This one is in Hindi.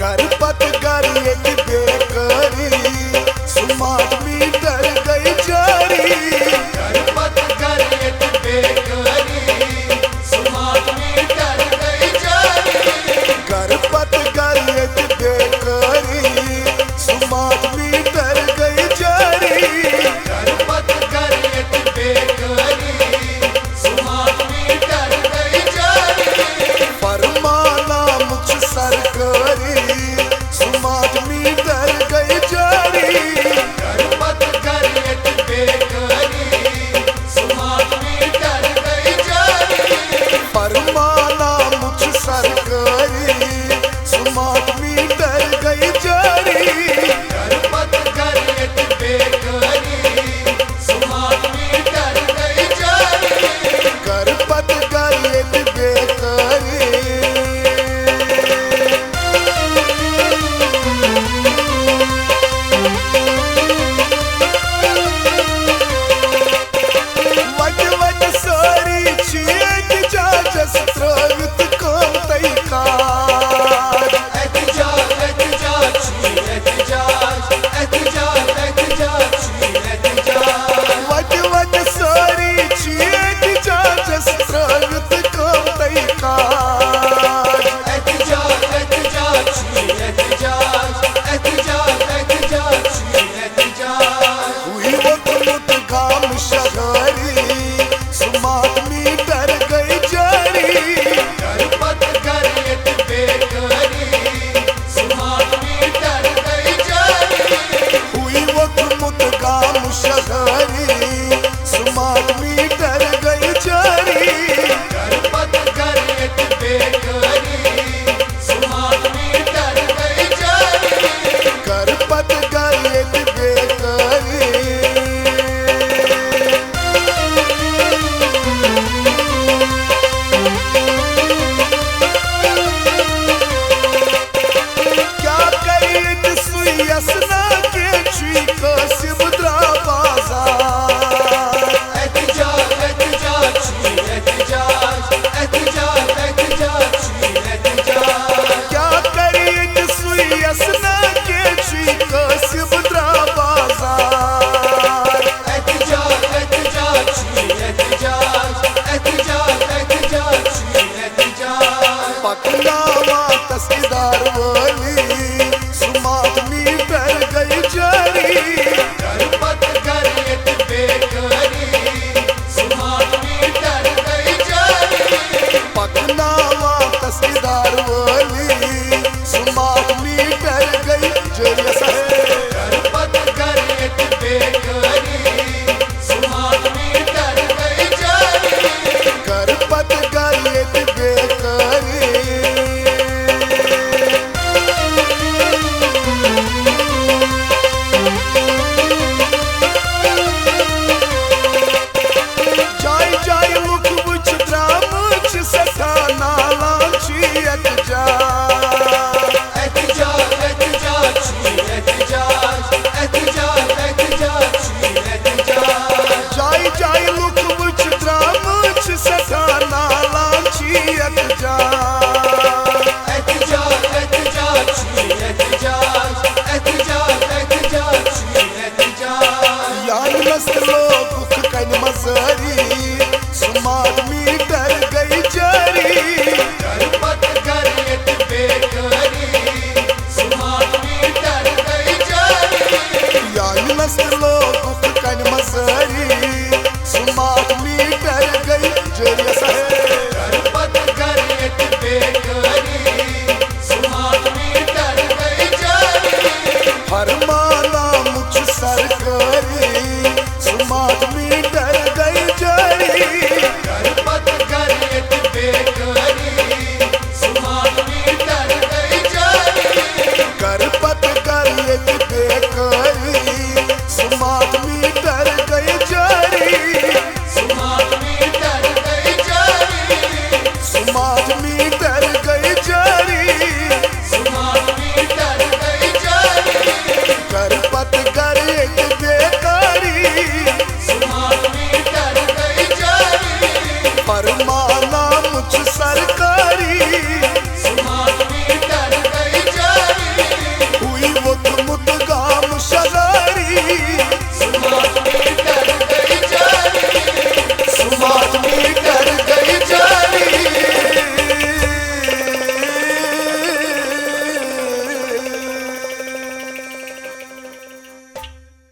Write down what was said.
घर पत घर एक बेकरी स्मार्ट मीटर गई जारी। घर पत घर एक बेकरी स्मार्ट मीटर गई जारी। घर पत घर एक बेकरी स्मार्ट मीटर गई जारी। घर पत घर एक बेकरी स्मार्ट मीटर गई जारी। फरमाना मुझ सरकारी स्मार्ट मीटर गई जारी। घर पत घर एक बेकरी स्मार्ट मीटर गई जारी। फरमाना मुझ सरकारी स्मार्ट मीटर गई जारी। घर पत घर एक बेकरी स्मार्ट मीटर गई जारी। घर पत घर एक बेकरी वट वट सारी चीज जाजस त्रवित काम तई कार। एहतिजाज एहतिजाज छी एहतिजाज एहतिजाज एहतिजाज छी एहतिजाज। वट वट सारी चीज जाजस त्रवित काम तई कार। एहतिजाज एहतिजाज छी एहतिजाज एहतिजाज एहतिजाज छी एहतिजाज। हुई वक्त मुत गाम शहरी स्मार्ट मीटर गई जारी। घर पत घर एक बेकरी स्मार्ट मीटर गई जारी। हुई वक्त मुत गाम शहरी स्मार्ट मीटर गई जारी। घर पत घर एक बेकरी स्मार्ट मीटर गई जारी। घर पत घर एक बेकरी क्या करी सुयसना के छी कसिब द्रा बाजार। एहतिजाज एहतिजाज छी एहतिजाज एहतिजाज एहतिजाज छी एहतिजाज। क्या करी सुयसना के छी कसिब द्रा बाजार। एहतिजाज एहतिजाज छी एहतिजाज एहतिजाज एहतिजाज छी एहतिजाज। पकड़ावा तस्कीदार वाली स्मार्ट मीटर गई जारी। घर पत घर एक बेकरी स्मार्ट मीटर गई जारी। पकड़ावा तस्कीदार वाली स्मार्ट मीटर गई जारी। घर पत घर एक बेकरी स्मार्ट मीटर गई जारी। घर पत घर एक बेकरी जाय जाय मुख बुझ द्राम छ सठा नाला छी एक जा।